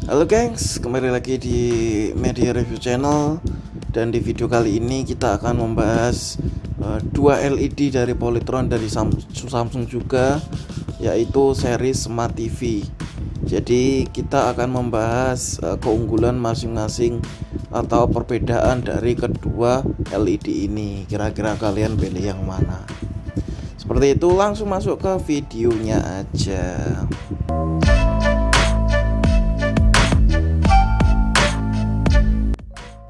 Halo gengs, kembali lagi di Media Review Channel. Dan di video kali ini kita akan membahas dua LED dari Polytron dari Samsung juga, yaitu seri Smart TV. Jadi kita akan membahas keunggulan masing-masing atau perbedaan dari kedua LED ini. Kira-kira kalian pilih yang mana? Seperti itu, langsung masuk ke videonya aja.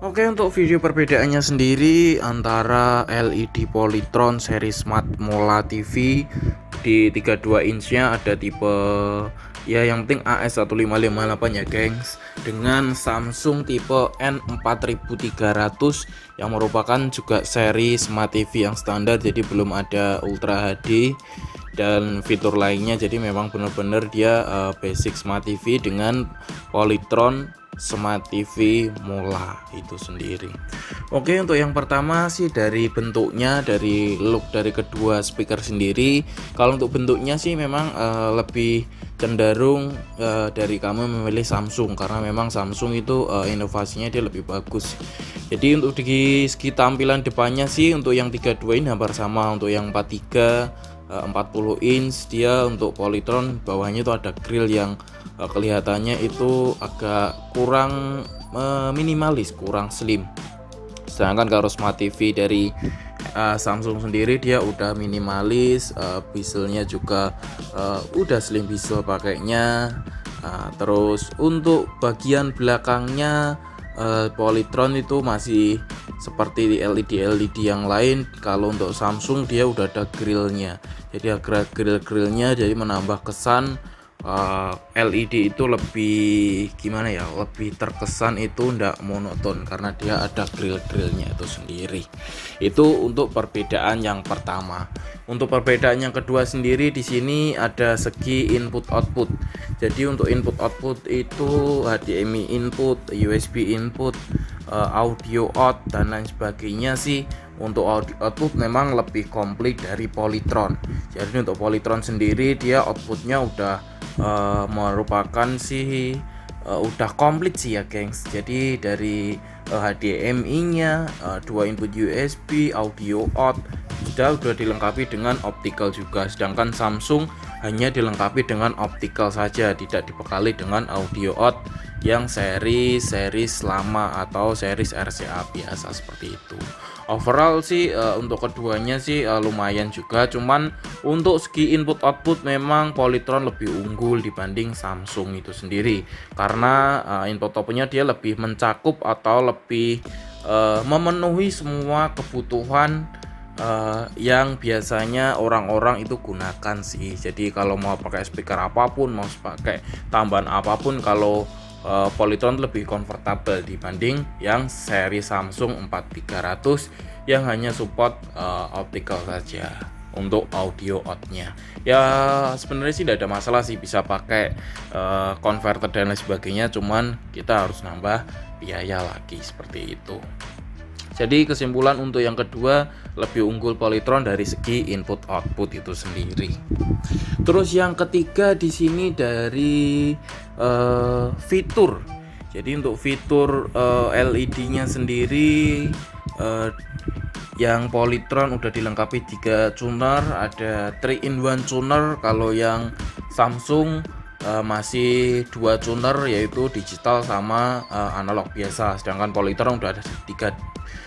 Oke, untuk video perbedaannya sendiri antara LED Polytron seri Smart Mola TV di 32 inch-nya ada tipe yang penting AS1558 ya gengs, dengan Samsung tipe N4300 yang merupakan juga seri Smart TV yang standar, jadi belum ada Ultra HD dan fitur lainnya. Jadi memang benar-benar dia basic Smart TV dengan Polytron Smart TV Mola itu sendiri. Oke, untuk yang pertama sih dari bentuknya, dari look dari kedua speaker sendiri. Kalau untuk bentuknya sih memang lebih cenderung dari kami memilih Samsung, karena memang Samsung itu inovasinya dia lebih bagus. Jadi untuk di segi tampilan depannya sih untuk yang 32 ini hampir sama. Untuk yang 43 40 inch dia untuk Polytron bawahnya itu ada grill yang kelihatannya itu agak kurang minimalis, kurang slim. Sedangkan kalau Smart TV dari Samsung sendiri dia udah minimalis, bezelnya juga udah slim bezel pakainya. Terus untuk bagian belakangnya Polytron itu masih seperti di LED yang lain. Kalau untuk Samsung dia udah ada grillnya, jadi ada grillnya, jadi menambah kesan LED itu lebih gimana ya, lebih terkesan itu ndak monoton karena dia ada grillnya itu sendiri. Itu untuk perbedaan yang pertama. Untuk perbedaan yang kedua sendiri di sini ada segi input output. Jadi untuk input output itu HDMI input, USB input, audio out dan lain sebagainya sih. Untuk audio output memang lebih komplit dari Polytron. Jadi untuk Polytron sendiri dia outputnya udah merupakan sih udah komplit sih ya gengs. Jadi dari HDMI-nya, dua input USB, audio out sudah dilengkapi dengan optical juga. Sedangkan Samsung hanya dilengkapi dengan optical saja, tidak dibekali dengan audio out yang series lama atau series RCA biasa seperti itu. Overall sih untuk keduanya sih lumayan juga, cuman untuk segi input output memang Polytron lebih unggul dibanding Samsung itu sendiri, karena input outputnya dia lebih mencakup atau lebih memenuhi semua kebutuhan yang biasanya orang-orang itu gunakan sih. Jadi kalau mau pakai speaker apapun, mau pakai tambahan apapun, kalau Polytron lebih comfortable dibanding yang seri Samsung 4300 yang hanya support optical saja untuk audio outnya. Ya sebenarnya sih tidak ada masalah sih, bisa pakai converter dan lain sebagainya, cuman kita harus nambah biaya lagi seperti itu. Jadi kesimpulan untuk yang kedua lebih unggul Polytron dari segi input output itu sendiri. Terus yang ketiga di sini dari fitur. Jadi untuk fitur LED-nya sendiri yang Polytron udah dilengkapi 3 tuner, ada 3-in-1 tuner. Kalau yang Samsung masih 2 tuner, yaitu digital sama analog biasa. Sedangkan Polytron udah ada 3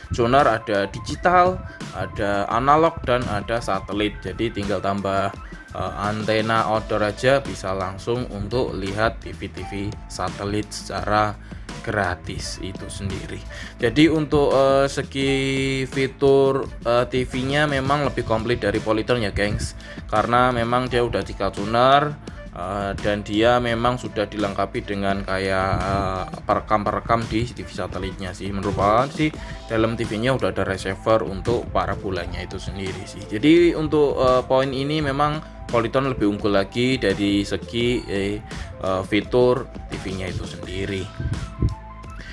tuner, ada digital, ada analog, dan ada satelit. Jadi tinggal tambah antena outdoor aja bisa langsung untuk lihat TV satelit secara gratis itu sendiri. Jadi untuk segi fitur TV-nya memang lebih komplit dari Polytron ya gengs, karena memang dia udah 3 tuner. Dan dia memang sudah dilengkapi dengan kayak perekam di TV satelitnya sih. Merupakan sih dalam TV-nya udah ada receiver untuk parabolanya itu sendiri sih. Jadi untuk poin ini memang Polytron lebih unggul lagi dari segi fitur TV-nya itu sendiri.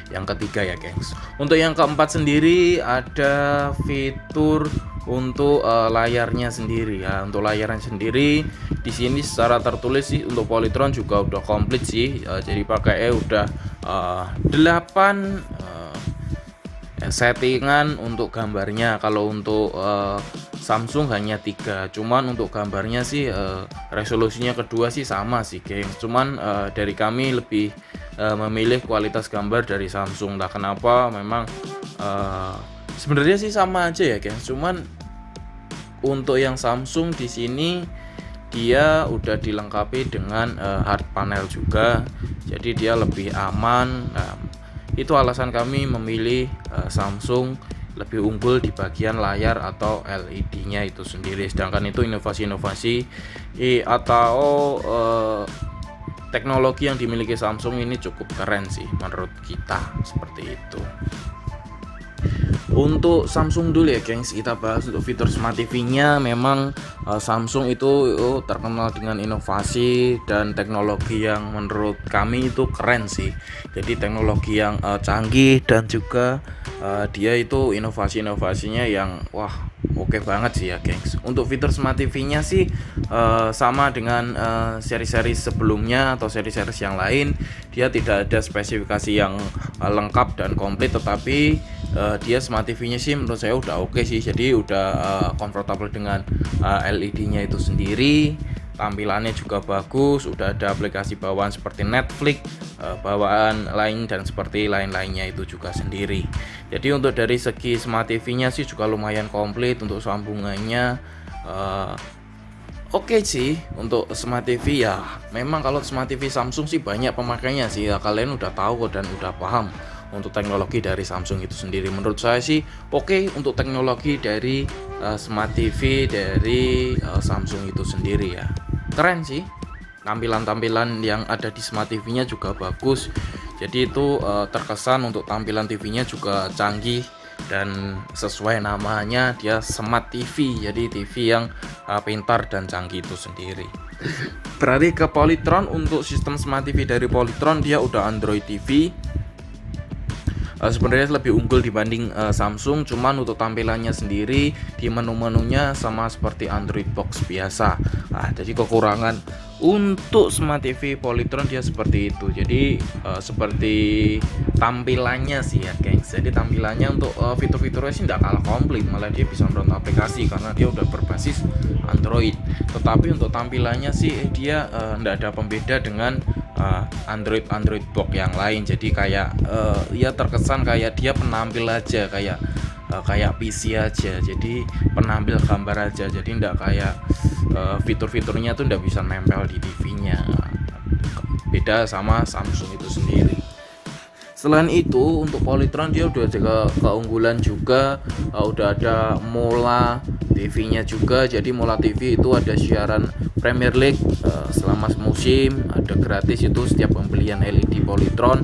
Yang ketiga ya gengs. Untuk yang keempat sendiri ada fitur Untuk layarnya sendiri ya, untuk layarnya sendiri di sini secara tertulis sih untuk Polytron juga udah komplit sih. Jadi pakai udah 8 settingan untuk gambarnya. Kalau untuk Samsung hanya 3, cuman untuk gambarnya sih resolusinya kedua sih sama sih geng, cuman dari kami lebih memilih kualitas gambar dari Samsung. Lah kenapa? Memang sebenarnya sih sama aja ya geng, cuman untuk yang Samsung di sini dia udah dilengkapi dengan hard panel juga, jadi dia lebih aman. Nah, itu alasan kami memilih Samsung lebih unggul di bagian layar atau LED-nya itu sendiri. Sedangkan itu inovasi-inovasi atau teknologi yang dimiliki Samsung ini cukup keren sih menurut kita, seperti itu. Untuk Samsung dulu ya gengs, kita bahas untuk fitur Smart TV-nya. Memang Samsung itu terkenal dengan inovasi dan teknologi yang menurut kami itu keren sih. Jadi teknologi yang canggih dan juga dia itu inovasi-inovasinya yang wah oke banget sih ya gengs. Untuk fitur Smart TV-nya sih sama dengan seri-seri sebelumnya atau seri-seri yang lain. Dia tidak ada spesifikasi yang lengkap dan komplit, tetapi dia Smart TV-nya sih menurut saya udah oke sih. Jadi udah comfortable dengan LED-nya itu sendiri. Tampilannya juga bagus, udah ada aplikasi bawaan seperti Netflix, bawaan lain dan seperti lain-lainnya itu juga sendiri. Jadi untuk dari segi Smart TV-nya sih juga lumayan komplit. Untuk sambungannya oke sih untuk Smart TV ya. Memang kalau Smart TV Samsung sih banyak pemakainya sih ya, kalian udah tahu dan udah paham untuk teknologi dari Samsung itu sendiri. Menurut saya sih oke untuk teknologi dari Smart TV dari Samsung itu sendiri ya. Keren sih. Tampilan-tampilan yang ada di Smart TV-nya juga bagus. Jadi itu terkesan untuk tampilan TV-nya juga canggih dan sesuai namanya dia Smart TV. Jadi TV yang pintar dan canggih itu sendiri. Berarti ke Polytron, untuk sistem Smart TV dari Polytron dia udah Android TV. Sebenarnya lebih unggul dibanding Samsung, cuman untuk tampilannya sendiri di menu-menunya sama seperti Android box biasa. Jadi kekurangan untuk Smart TV Polytron dia seperti itu. Jadi seperti tampilannya sih ya gengs. Jadi tampilannya untuk fitur-fiturnya sih tidak kalah komplit, malah dia bisa download aplikasi karena dia udah berbasis Android. Tetapi untuk tampilannya sih dia tidak ada pembeda dengan Android box yang lain. Jadi kayak ya terkesan kayak dia penampil aja, kayak PC aja. Jadi penampil gambar aja. Jadi enggak kayak fitur-fiturnya tuh enggak bisa nempel di TV-nya. Beda sama Samsung itu sendiri. Selain itu untuk Polytron dia udah ada keunggulan juga, udah ada Mola TV-nya juga. Jadi Mola TV itu ada siaran Premier League selama musim, ada gratis itu setiap pembelian LED Polytron,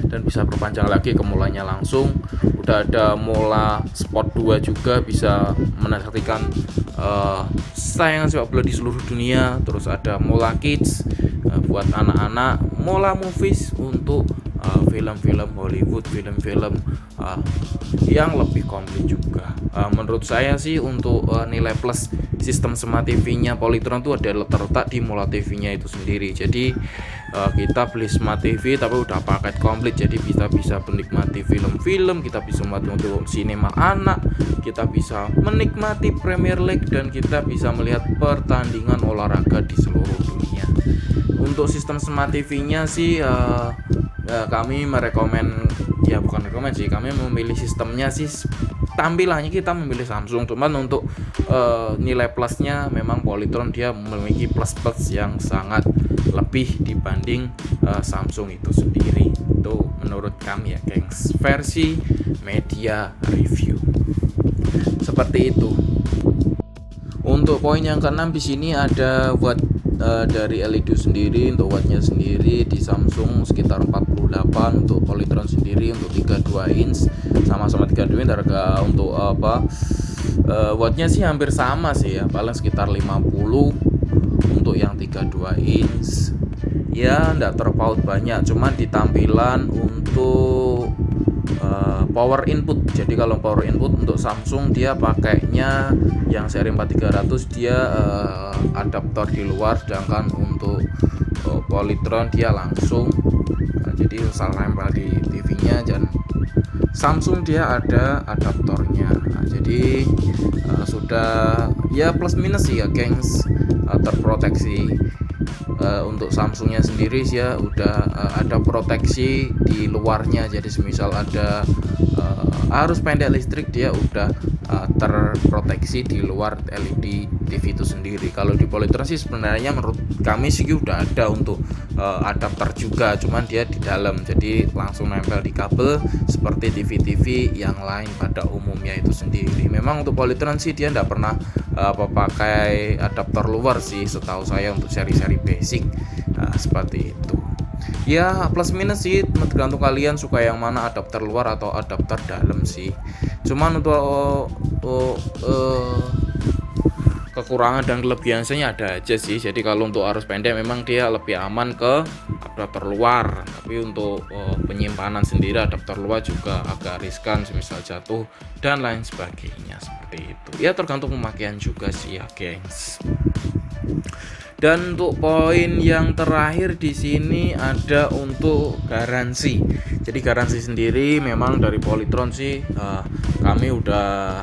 dan bisa perpanjang lagi ke Molanya langsung. Udah ada Mola Sport 2 juga, bisa menyaksikan tayangan sepak bola di seluruh dunia. Terus ada Mola Kids buat anak-anak, Mola Movies untuk film-film Hollywood, film-film yang lebih komplit juga. Menurut saya sih untuk nilai plus sistem Smart TV-nya Polytron itu ada terletak di Mola TV-nya itu sendiri. Jadi kita beli Smart TV tapi udah paket komplit, jadi kita bisa menikmati film-film, kita bisa menikmati sinema anak, kita bisa menikmati Premier League, dan kita bisa melihat pertandingan olahraga di seluruh dunia. Untuk sistem Smart TV-nya sih kami kami memilih sistemnya sih, tampilannya kita memilih Samsung, cuman untuk nilai plusnya memang Polytron dia memiliki plus yang sangat lebih dibanding Samsung itu sendiri. Itu menurut kami ya gengs, versi media review seperti itu. Untuk poin yang keenam di sini ada watt dari LED sendiri. Untuk wattnya sendiri di Samsung sekitar 48, untuk Polytron sendiri untuk 32 inch sama-sama 32 inch. Harga untuk wattnya sih hampir sama sih ya, paling sekitar 50 untuk yang 32 inch ya, enggak terpaut banyak. Cuman di tampilan untuk power input. Jadi kalau power input untuk Samsung dia pakainya yang seri 4300 dia adaptor di luar, sedangkan untuk Polytron dia langsung jadi salah nempel di TV-nya, dan Samsung dia ada adaptornya. Jadi sudah ya plus minus sih ya gengs, terproteksi. Untuk Samsungnya sendiri ya udah ada proteksi di luarnya, jadi semisal ada arus pendek listrik dia udah terproteksi di luar LED TV itu sendiri. Kalau di Polytron sih sebenarnya menurut kami sih udah ada untuk adapter juga, cuman dia di dalam, jadi langsung nempel di kabel seperti TV-TV yang lain pada umumnya itu sendiri. Memang untuk Polytron sih dia nggak pernah pakai adapter luar sih setahu saya untuk seri-seri basic seperti itu. Ya plus minus sih tergantung kalian suka yang mana, adapter luar atau adapter dalam sih. Cuman untuk kekurangan dan kelebihannya ada aja sih. Jadi kalau untuk arus pendek memang dia lebih aman ke adapter luar, tapi untuk penyimpanan sendiri adapter luar juga agak riskan semisal jatuh dan lain sebagainya seperti itu. Ya tergantung pemakaian juga sih ya gengs. Dan untuk poin yang terakhir di sini ada untuk garansi. Jadi garansi sendiri memang dari Polytron sih kami udah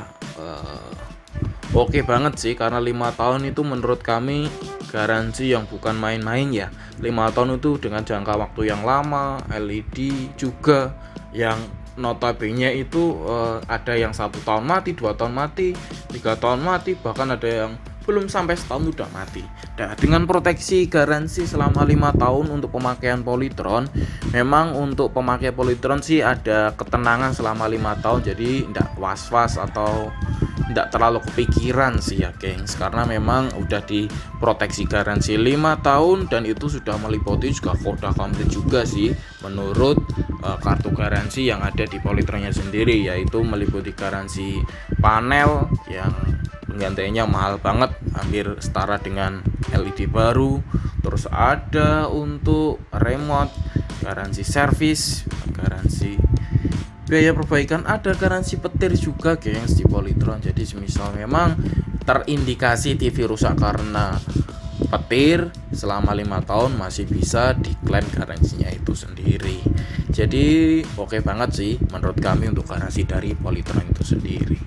oke banget sih, karena 5 tahun itu menurut kami garansi yang bukan main-main ya. 5 tahun itu dengan jangka waktu yang lama, LED juga yang notabene itu ada yang 1 tahun mati, 2 tahun mati, 3 tahun mati, bahkan ada yang belum sampai setahun udah mati. Nah, dengan proteksi garansi selama 5 tahun untuk pemakaian Polytron, memang untuk pemakai Polytron sih ada ketenangan selama 5 tahun, jadi tidak was-was atau tidak terlalu kepikiran sih ya gengs, karena memang udah diproteksi garansi 5 tahun dan itu sudah meliputi juga koda komplit juga sih menurut kartu garansi yang ada di Polytronnya sendiri, yaitu meliputi garansi panel yang penggantiannya mahal banget, hampir setara dengan LED baru. Terus ada untuk remote, garansi servis, garansi biaya perbaikan, ada garansi petir juga gengs di Polytron. Jadi semisal memang terindikasi TV rusak karena petir selama 5 tahun masih bisa diklaim garansinya itu sendiri. Jadi oke banget sih menurut kami untuk garansi dari Polytron itu sendiri.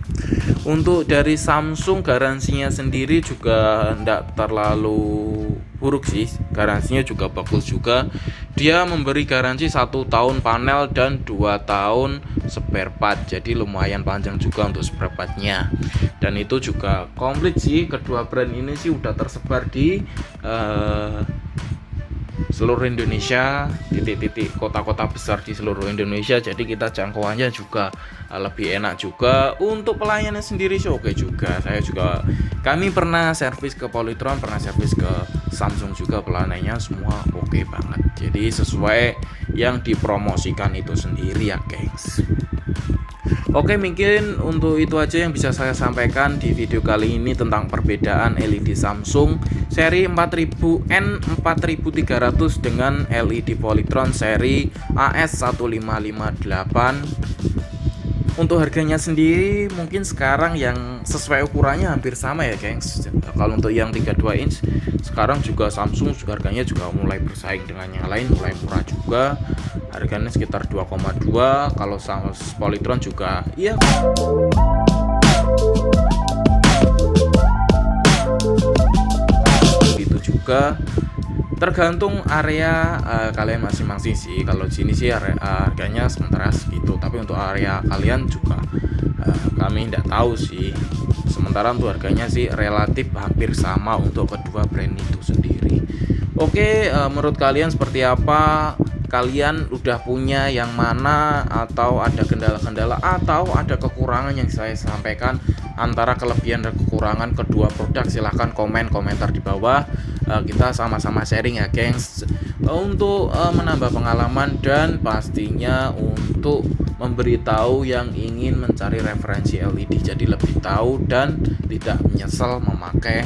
Untuk dari Samsung garansinya sendiri juga tidak terlalu buruk sih, garansinya juga bagus juga. Dia memberi garansi 1 tahun panel dan 2 tahun spare part, jadi lumayan panjang juga untuk spare partnya. Dan itu juga komplit sih, kedua brand ini sih udah tersebar di seluruh Indonesia, titik-titik kota-kota besar di seluruh Indonesia, jadi kita jangkauannya juga lebih enak juga. Untuk pelayanannya sendiri sih oke juga. Kami pernah servis ke Polytron, pernah servis ke Samsung juga, pelayanannya semua oke banget. Jadi sesuai yang dipromosikan itu sendiri ya gengs. Oke, mungkin untuk itu aja yang bisa saya sampaikan di video kali ini tentang perbedaan LED Samsung seri 4000N4300 dengan LED Polytron seri AS1558. Untuk harganya sendiri mungkin sekarang yang sesuai ukurannya hampir sama ya gengs. Kalau untuk yang 32 inch sekarang juga Samsung juga harganya juga mulai bersaing dengan yang lain, mulai murah juga. Harganya sekitar 2,2. Kalau sama Polytron juga iya itu juga. Tergantung area kalian masing-masing sih. Kalau di sini sih harganya sementara segitu, tapi untuk area kalian juga kami tidak tahu sih. Sementara untuk harganya sih relatif hampir sama untuk kedua brand itu sendiri. Oke, menurut kalian seperti apa? Kalian udah punya yang mana, atau ada kendala-kendala atau ada kekurangan yang saya sampaikan antara kelebihan dan kekurangan kedua produk? Silahkan komentar di bawah. Kita sama-sama sharing ya gengs, untuk menambah pengalaman dan pastinya untuk memberitahu yang ingin mencari referensi LED, jadi lebih tahu dan tidak menyesal memakai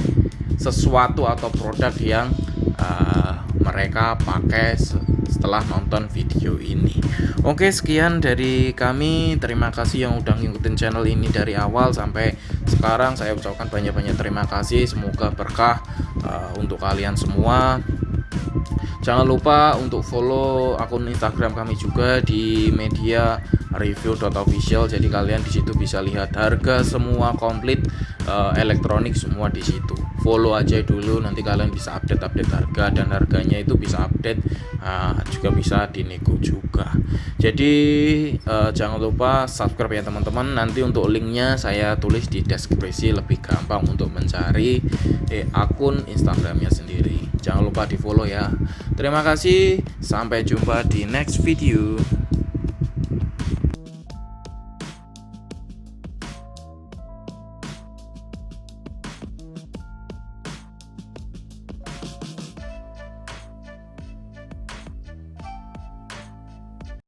sesuatu atau produk yang mereka pakai setelah nonton video ini. Oke, sekian dari kami. Terima kasih yang udah ngikutin channel ini dari awal sampai sekarang. Saya ucapkan banyak-banyak terima kasih. Semoga berkah untuk kalian semua. Jangan lupa untuk follow akun Instagram kami juga di media review.official. Jadi kalian di situ bisa lihat harga semua komplit elektronik semua di situ. Follow aja dulu, nanti kalian bisa update harga, dan harganya itu bisa update juga bisa dinego juga. Jadi jangan lupa subscribe ya teman-teman. Nanti untuk linknya saya tulis di deskripsi, lebih gampang untuk mencari akun Instagramnya sendiri. Jangan lupa di follow ya. Terima kasih, sampai jumpa di next video.